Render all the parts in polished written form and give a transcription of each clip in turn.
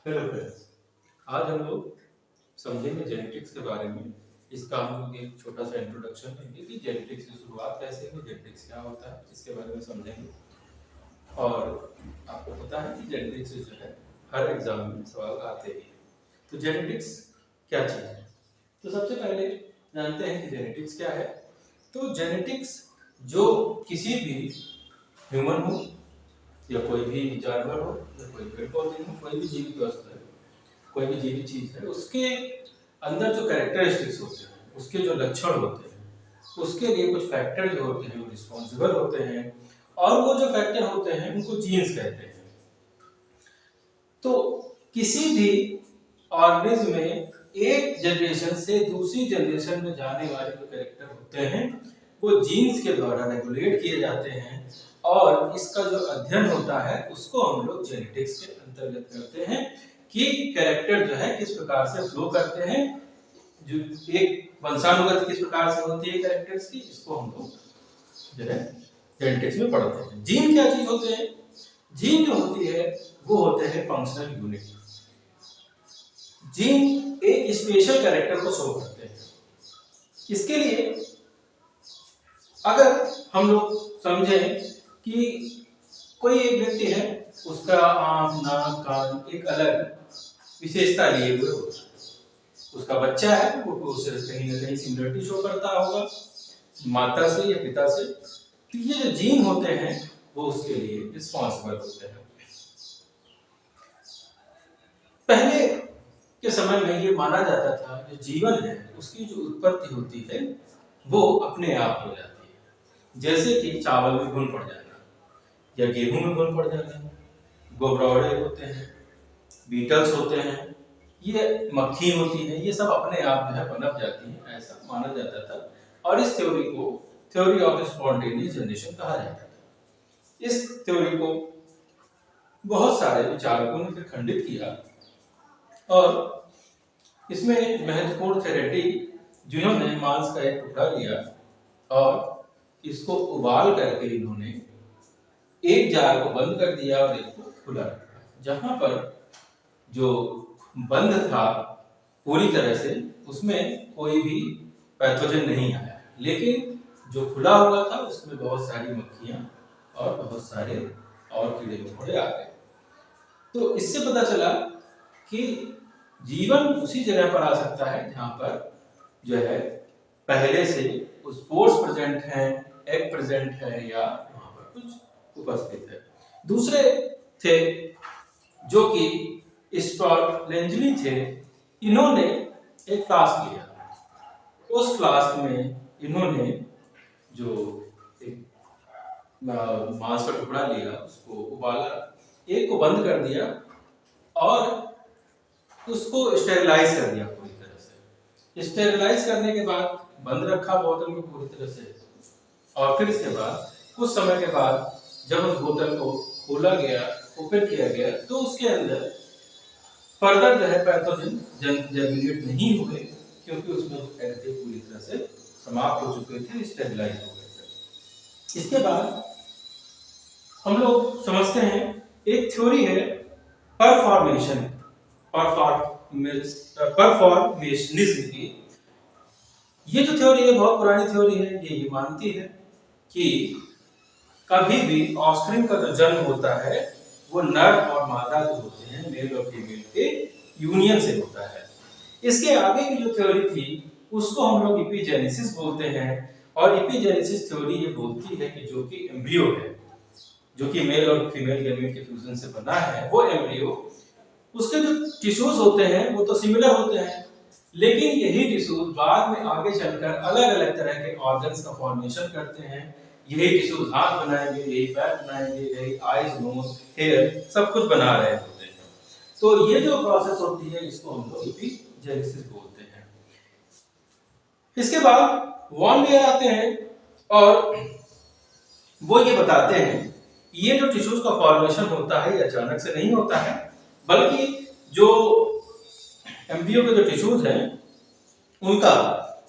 Hello friends, आज हम लोग समझेंगे जेनेटिक्स के बारे में। इसका हम लोग एक छोटा सा इंट्रोडक्शन देंगे कि जेनेटिक्स की शुरुआत कैसे हुई, जेनेटिक्स क्या होता है, इसके बारे में समझेंगे। और आपको पता है कि जेनेटिक्स जो है हर एग्जाम में सवाल आते ही हैं। तो जेनेटिक्स क्या चीज़ है? तो सबसे पहले जानते हैं कि जेनेटिक्स क्या है। तो जेनेटिक्स जो किसी भी ह्यूमन हो या कोई भी जानवर हो या कोई पेड़ पौधे हो, कोई भी जीवित वस्तु है, कोई भी जीवित चीज है, उसके अंदर जो कैरेक्टरिस्टिक्स होते हैं, उसके जो लक्षण होते हैं, उसके लिए कुछ फैक्टर जो होते हैं वो रिस्पॉन्सिबल होते हैं। और वो जो फैक्टर होते हैं उनको जीन्स कहते हैं। तो किसी भी ऑर्गेनिज्म में एक जनरेशन से दूसरी जनरेशन में जाने वाले जो कैरेक्टर होते हैं वो जीन्स के द्वारा रेगुलेट किए जाते हैं। और इसका जो अध्ययन होता है उसको हम लोग जेनेटिक्स के अंतर्गत करते हैं कि कैरेक्टर जो है किस प्रकार से फ्लो करते हैं, जो एक वंशानुगत किस प्रकार से होती है कैरेक्टर्स की, इसको हम लोग जो है जेनेटिक्स में पढ़ते हैं। जीन क्या चीज होते हैं? जीन जो होती है वो होते हैं फंक्शनल यूनिट। जीन एक स्पेशल कैरेक्टर को शो करते हैं। इसके लिए अगर हम लोग समझें कि कोई एक व्यक्ति है, उसका आंख नाक कान एक अलग विशेषता लिए हुए होता है, उसका बच्चा है वो उसे कहीं ना कहीं सिमिलरिटी शो करता होगा माता से या पिता से। तो ये जो जीन होते हैं वो उसके लिए रिस्पॉन्सिबल होते हैं। पहले के समय में ये माना जाता था जो जीवन है उसकी जो उत्पत्ति होती है वो अपने आप हो जाती है, जैसे कि चावल में घुन पड़ जाना या गेहूं में घुन पड़ जाना, गोबरौड़े होते हैं, बीटल्स होते हैं, ये मक्खी होती है, ये सब अपने आप जो है पनप जाती है, ऐसा माना जाता था। और इस थ्योरी को थ्योरी ऑफ स्पॉन्टेनियस जनरेशन कहा जाता था। इस थ्योरी को बहुत सारे विचारकों ने फिर खंडित किया और इसमें महत्वपूर्ण थे रेड्डी, जिन्होंने मांस का एक टुकड़ा लिया और इसको उबाल करके इन्होंने एक जार को बंद कर दिया और एक को खुला रखा, जहां पर जो बंद था पूरी तरह से उसमें कोई भी पैथोजन नहीं आया, लेकिन जो खुला हुआ था उसमें बहुत सारी मक्खियां और बहुत सारे और कीड़े मकोड़े आ गए। तो इससे पता चला कि जीवन उसी जगह पर आ सकता है जहां पर जो है पहले से स्पोर्स प्रेजेंट है, एग प्रेजेंट है या वहां पर कुछ उपस्थित है। दूसरे थे जो कि स्टॉर्लेंजली थे, इन्होंने एक फ्लास्क लिया, उस फ्लास्क में इन्होंने जो एक मांस का टुकड़ा लिया उसको उबाला, एक को बंद कर दिया और उसको स्टेरिलाइज कर दिया पूरी तरह से। स्टेरिलाइज करने के बाद बंद रखा बोतल को पूरी तरह से, और फिर इसके बाद कुछ समय के बाद जब उस बोतल को खोला गया, ओपन किया गया, तो उसके अंदर फर्दर जो है पैथोजन जर्मिनेट नहीं हुए, क्योंकि उसमें एग पूरी तरह से समाप्त हो चुके थे, स्टेरिलाइज हो गए थे। इसके बाद हम लोग समझते हैं एक थ्योरी है परफॉर्मेशन परफॉर्मेशनिज्म की। ये जो थ्योरी है बहुत पुरानी थ्योरी है। ये मानती है कि कभी भी ऑफस्प्रिंग का जो जन्म होता है वो नर और मादा जो होते हैं, मेल और फीमेल के यूनियन से होता है। इसके आगे की जो थ्योरी थी उसको हम लोग इपीजेनेसिस बोलते हैं। और इपीजेनेसिस थ्योरी ये बोलती है कि जो कि एम्ब्रियो है, जो कि मेल और फीमेल गैमेट के फ्यूजन से बना है, वो एम्ब्रियो, उसके जो टिश्यूज होते हैं वो तो सिमिलर होते हैं, लेकिन यही टिश्यूज बाद में आगे चलकर अलग अलग तरह के ऑर्गन्स का फॉर्मेशन करते हैं। यही टिश्यूज हाथ बनाएंगे, यही पैर बनाएंगे, यही आईज, नोज, हेयर सब कुछ बना रहे होते हैं। तो ये जो प्रोसेस होती है इसको हम लोग एपिजेनेसिस बोलते हैं। इसके बाद वॉन लेयर आते हैं और वो ये बताते हैं ये जो टिश्यूज का फॉर्मेशन होता है ये अचानक से नहीं होता है, बल्कि जो एम्ब्रियो के जो टिश्यूज हैं उनका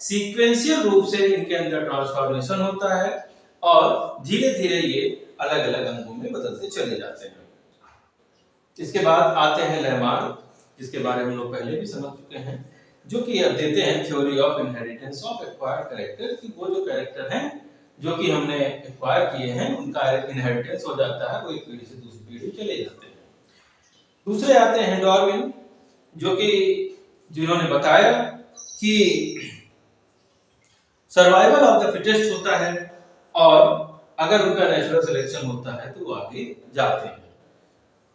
सीक्वेंशियल रूप से इनके अंदर ट्रांसफॉर्मेशन होता है और धीरे धीरे ये अलग अलग अंगों में बदलते चले जाते हैं। इसके बाद आते हैं लैमार। जिसके बारे में हम लोग पहले भी समझ चुके हैं, जो कि अब देते हैं theory of inheritance of acquired character, कि वो जो कैरेक्टर हैं जो कि हमने एक्वायर किए हैं उनका इनहेरिटेंस हो जाता है, वो एक पीढ़ी से दूसरी पीढ़ी चले जाते हैं। दूसरे आते हैं डार्विन, जो कि जिन्होंने बताया कि सर्वाइवल ऑफ द फिटेस्ट होता है और अगर उनका नेचुरल सिलेक्शन होता है तो वो आगे जाते हैं।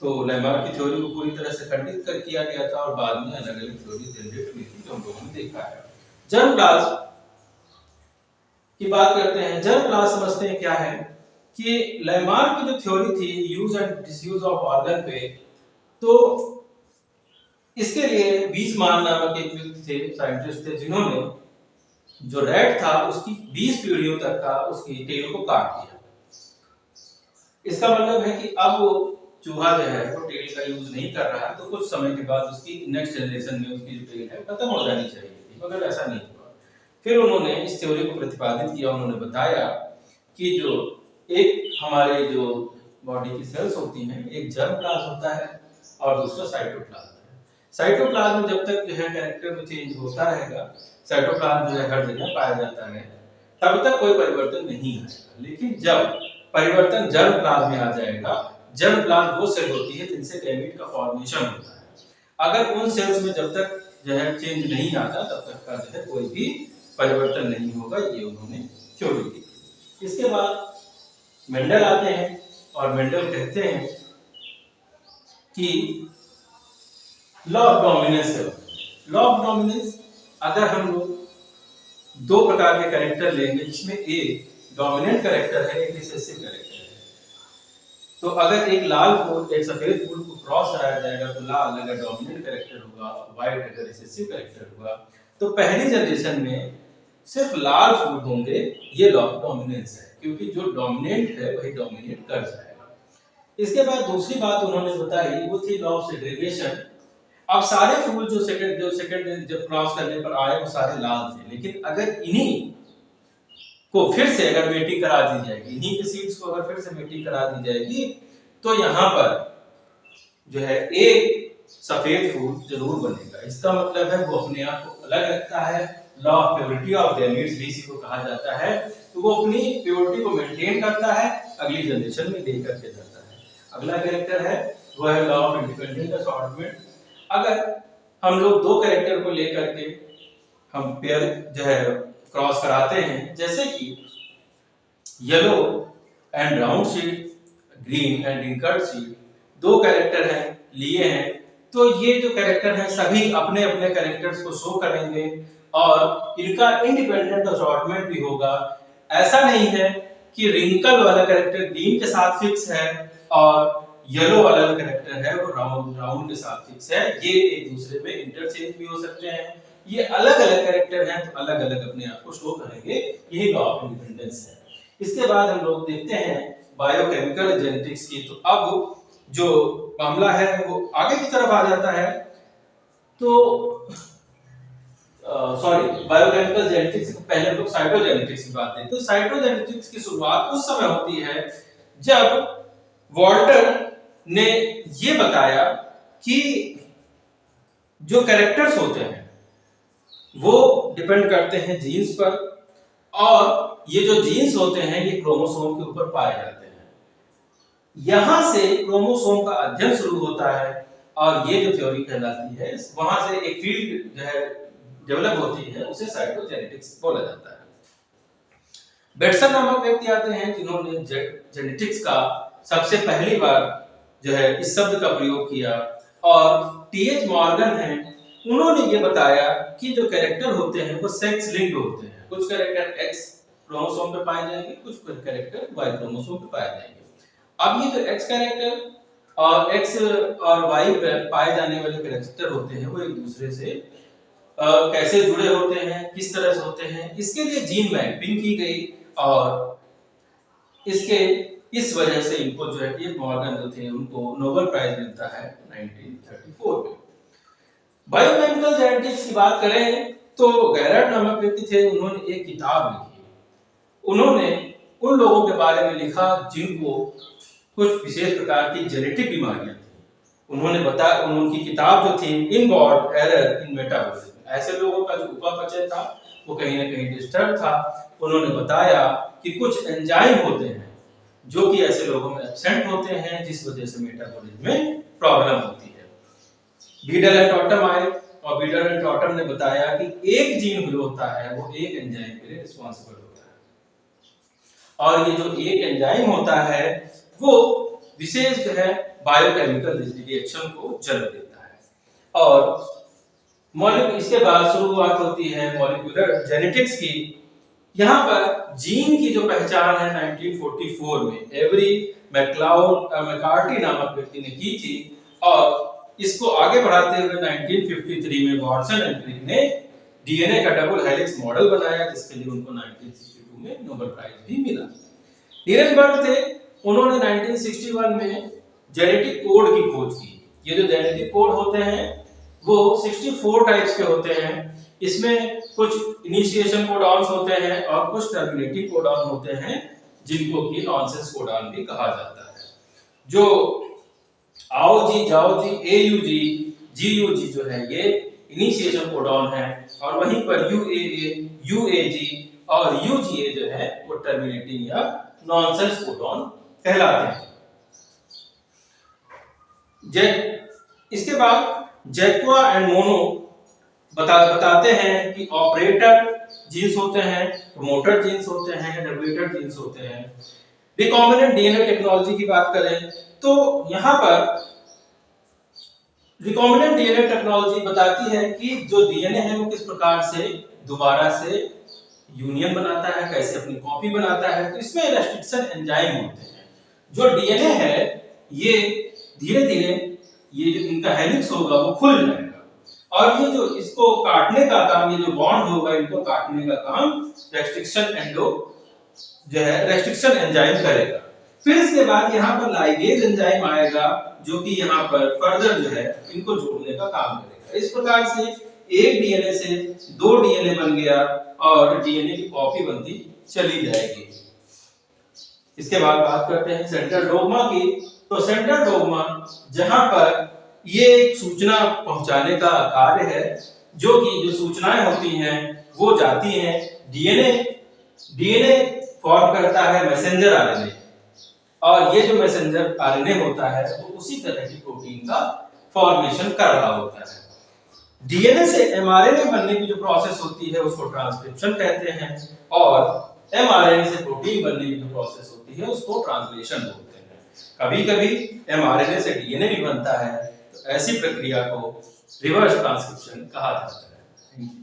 तो लेमार्क की थ्योरी को पूरी तरह से खंडित कर किया गया था और बाद में अलग अलग थ्योरी जनरेट हुई थी जो हम लोगों ने देखा है। जर्म प्लाज्म की बात करते हैं। जर्म प्लाज्म समझते हैं क्या है कि लेमार्क की जो थ्योरी थी use and disuse of organ पे, तो इसके लिए वीजमान नामक एक व्यक्ति थे, साइंटिस्ट थे, जिन्होंने जो रैट था उसकी 20 पीढ़ियों तक का उसकी टेल को काट दिया। इसका मतलब है कि अब वो चूहा जो है वो टेल का यूज नहीं कर रहा है, तो कुछ समय के बाद उसकी नेक्स्ट जनरेशन में उसकी जो टेल है खत्म हो जानी चाहिए थी, मगर ऐसा नहीं हुआ। फिर उन्होंने इस थ्योरी को प्रतिपादित किया। उन्होंने बताया कि जो एक हमारे जो बॉडी की सेल्स होती हैं, एक जर्म प्लाज्म होता है और दूसरा साइटोप्लाज्म है। साइटोप्लाज्म जब तक जो है कैरेक्टर में चेंज होता रहेगा, साइटोप्लाज्म जो है हर जगह पाया जाता है, तब तक कोई परिवर्तन नहीं आएगा। लेकिन जब परिवर्तन जर्म प्लाज्म में आ जाएगा, जर्म प्लाज्म वो सेल होती है जिनसे गैमीट का फॉर्मेशन होता है। अगर उन सेल्स में जब तक जो है चेंज नहीं आता तब तक का जो है कोई भी परिवर्तन नहीं होगा, ये उन्होंने थ्योरी दी। इसके बाद मेंडल आते हैं और मेंडल कहते हैं कि लॉ ऑफ डोमिनेंस है। लॉ ऑफ डोमिनेंस, अगर हम लोग दो प्रकार के कैरेक्टर लेंगे जिसमें एक डोमिनेंट कैरेक्टर है, एक रिसेसिव कैरेक्टर है, तो अगर एक लाल फूल एक सफेद फूल को क्रॉस कराया जाएगा तो लाल अगर डोमिनेंट कैरेक्टर होगा, व्हाइट अगर रिसेसिव कैरेक्टर होगा, तो पहली जनरेशन में सिर्फ लाल फूल होंगे। ये लॉ ऑफ डोमिनेंस है, क्योंकि जो डोमिनेंट है वही डोमिनेट कर जाएगा। इसके बाद दूसरी बात उन्होंने बताई वो थी लॉ ऑफ सेग्रीगेशन। अब सारे फूल जो सेकंड जब क्रॉस करने पर आए वो सारे लाल थे, लेकिन अगर इन्हीं को फिर से अगर मेटिंग करा दी जाएगी, इन्हीं के सीड्स को अगर फिर से मेटिंग करा दी जाएगी, तो यहाँ पर जो है एक सफेद फूल जरूर बनेगा। इसका मतलब है वो अपने आप को अलग रखता है। Law of purity of gametes भी इसी को कहा जाता है। तो वो अपनी प्योरिटी को मेंटेन करता है, अगली जनरेशन में दे करके जाता है। अगला कैरेक्टर है वो है लॉ ऑफ इंडिपेंडेंट असॉर्टमेंट। अगर हम लोग दो कैरेक्टर को लेकर के हम पेयर जो है क्रॉस कराते हैं, जैसे कि yellow and round seed, green and wrinkled seed, दो कैरेक्टर हैं लिए हैं, तो ये जो कैरेक्टर हैं सभी अपने अपने कैरेक्टर्स को शो करेंगे और इनका इंडिपेंडेंट असॉर्टमेंट भी होगा। ऐसा नहीं है कि रिंकल वाला कैरेक्टर ग्रीन के साथ फिक्स है और येलो वाला कैरेक्टर है वो राउंड के साथ फिक्स है। ये एक दूसरे में इंटरचेंज भी हो सकते हैं। ये अलग अलग कैरेक्टर हैं तो अलग अलग अपने आप को शो करेंगे, यही लॉ ऑफ इंडिपेंडेंस है। इसके बाद हम लोग देखते हैं बायोकेमिकल जेनेटिक्स की। तो अब जो मामला है वो आगे की तरफ आ जाता है। तो बायोकेमिकल जेनेटिक्स से पहले हम लोग साइटोजेनेटिक्स की बात करें। तो साइटोजेनेटिक्स की शुरुआत उस समय होती है जब वॉल्टर ने ये बताया कि जो कैरेक्टर्स होते हैं वो डिपेंड करते हैं जीन्स पर, और ये जो जीन्स होते हैं ये क्रोमोसोम के ऊपर पाए जाते हैं। यहां से क्रोमोसोम का अध्ययन शुरू होता है और ये जो थ्योरी कहलाती है, वहां से एक फील्ड जो है डेवलप होती है, उसे साइटोजेनेटिक्स बोला जाता है। बेटसन नामक व्यक्ति आते हैं जिन्होंने जेनेटिक्स का सबसे पहली बार जो है इस शब्द का प्रयोग किया, और टीएच मॉर्गन हैं, उन्होंने ये बताया कि जो कैरेक्टर होते हैं वो सेक्स लिंक्ड होते हैं। कुछ कैरेक्टर एक्स क्रोमोसोम पे पाए जाएंगे, कुछ कैरेक्टर वाई क्रोमोसोम पे पाए जाएंगे। अब ये जो एक्स कैरेक्टर और एक्स और वाई पे पाए जाने वाले कैरेक्टर होते हैं वो एक दूसरे से कैसे जुड़े होते हैं, किस तरह से होते हैं, इसके लिए जीन मैपिंग की गई और इसके इस वजह से इनको जो है टीएच मॉर्गन जो थे उनको नोबेल प्राइज मिलता है 1934 में। बायोकेमिकल जेनेटिक्स की बात करें तो गैरट नामक व्यक्ति थे, उन्होंने एक किताब लिखी। उन्होंने उन लोगों के बारे में लिखा जिनको कुछ विशेष प्रकार की जेनेटिक बीमारियां थी। उनकी किताब जो थी इनवॉल्व एरर इन मेटाबॉलिज्म, ऐसे लोगों का जो उपापचय था वो कहीं ना कहीं डिस्टर्ब था। उन्होंने बताया कि कुछ एंजाइम होते हैं जो कि ऐसे लोगों में एब्सेंट होते हैं, जिस वजह से मेटाबॉलिज्म में प्रॉब्लम होती है। बीडल एंड टॉटम आए और बीडल एंड टॉटम ने बताया कि एक जीन जो होता है वो एक एंजाइम के लिए रिस्पॉन्सिबल होता है, और ये जो एक एंजाइम होता है वो विशेष जो है बायोकेमिकल रिएक्शन को जन्म देता है। और इसके बाद शुरुआत होती है मॉलिक्यूलर जेनेटिक्स की। यहाँ पर जीन की जो पहचान है 1944 में एवरी मैकार्टी नामक व्यक्ति ने की थी, और इसको आगे बढ़ाते हुए 1953 में वाटसन एंड क्रिक ने डीएनए का डबल हेलिक्स मॉडल बनाया, जिसके लिए उनको 1962 में नोबेल प्राइज भी मिला। नीरनबर्ग थे, उन्होंने 1961 में जेनेटिक कोड की खोज की। ये जो जेनेटिक कोड होते हैं वो 64 टाइप्स के होते हैं। इसमें कुछ इनिशिएशन कोडॉन्स होते हैं और कुछ टर्मिनेटिव कोडॉन होते हैं, जिनको कि नॉनसेंस कोडॉन भी कहा जाता है। जो आओ जी, जाओ जी, एयूजी, जीयूजी जो है ये इनिशिएशन कोडॉन है, और वहीं पर यूएए, यूएजी और यूजीए जो है वो टर्मिनेटिंग या नॉनसेंस कोडॉन कहलाते हैं। इसके बाद जैक्वा एंड मोनो बताते हैं कि ऑपरेटर जीन्स होते हैं, प्रमोटर जीन्स होते हैं, रेगुलेटर जीन्स होते हैं। रिकॉम्बिनेंट डीएनए टेक्नोलॉजी की बात करें तो यहाँ पर रिकॉम्बिनेंट डीएनए टेक्नोलॉजी बताती है कि जो डीएनए है वो किस प्रकार से दोबारा से यूनियन बनाता है, कैसे अपनी कॉपी बनाता है। तो इसमें रेस्ट्रिक्शन एंजाइम होते हैं। जो डीएनए है ये धीरे धीरे ये जो इनका हेलिक्स होगा वो खुल जाएगा, और ये जो इसको काटने का काम, ये जो बॉन्ड होगा इनको काटने का काम रेस्ट्रिक्शन एंजाइम करेगा। फिर इसके बाद यहाँ पर लाइगेज एंजाइम आएगा, जो कि यहाँ पर फर्दर जो है इनको जोड़ने का काम करेगा। इस प्रकार से एक डीएनए से दो डीएनए बन गया और डीएनए की कॉपी बनती चली जाएगी। इसके बाद बात करते हैं सेंट्रल डोग्मा की। तो सेंट्रल डोग्मा जहां पर ये एक सूचना पहुंचाने का कार्य है, जो कि जो सूचनाएं होती हैं वो जाती हैं डीएनए फॉर्म करता है मैसेंजर आरएनए, और ये जो मैसेंजर आरएनए होता है वो उसी तरह की प्रोटीन का फॉर्मेशन कर रहा होता है। डीएनए से एमआरएनए बनने की जो प्रोसेस होती है उसको ट्रांसक्रिप्शन कहते हैं, और एमआरएनए से प्रोटीन बनने की जो प्रोसेस होती है उसको ट्रांसलेशन बोलते हैं। कभी-कभी एमआरएनए से डीएनए भी बनता है, तो ऐसी प्रक्रिया को रिवर्स ट्रांसक्रिप्शन कहा जाता है।